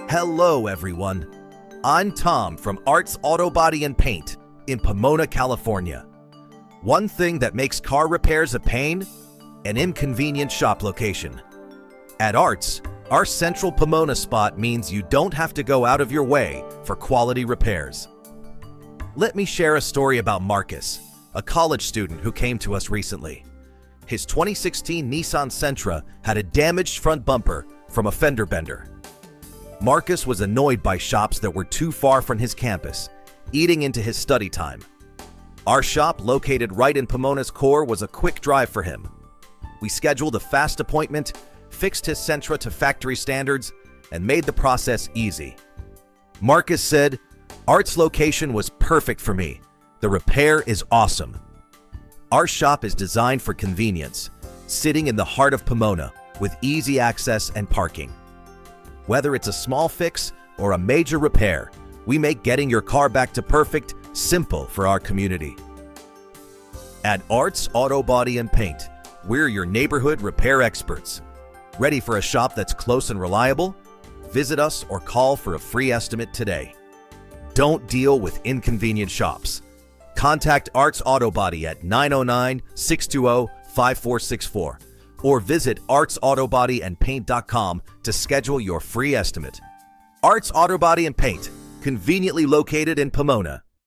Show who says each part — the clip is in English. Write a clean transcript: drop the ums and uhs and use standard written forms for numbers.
Speaker 1: Hello everyone, I'm Tom from Arts Auto Body and Paint in Pomona, California. One thing that makes car repairs a pain? An inconvenient shop location. At Arts, our central Pomona spot means you don't have to go out of your way for quality repairs. Let me share a story about Marcus, a college student who came to us recently. His 2016 Nissan Sentra had a damaged front bumper from a fender bender. Marcus was annoyed by shops that were too far from his campus, eating into his study time. Our shop, located right in Pomona's core, was a quick drive for him. We scheduled a fast appointment, fixed his Sentra to factory standards, and made the process easy. Marcus said, "Art's location was perfect for me. The repair is awesome." Our shop is designed for convenience, sitting in the heart of Pomona with easy access and parking. Whether it's a small fix or a major repair, we make getting your car back to perfect simple for our community. At Arts Auto Body and Paint, we're your neighborhood repair experts. Ready for a shop that's close and reliable? Visit us or call for a free estimate today. Don't deal with inconvenient shops. Contact Arts Auto Body at 909-620-5464 or visit artsautobodyandpaint.com to schedule your free estimate. Arts Auto Body and Paint, conveniently located in Pomona.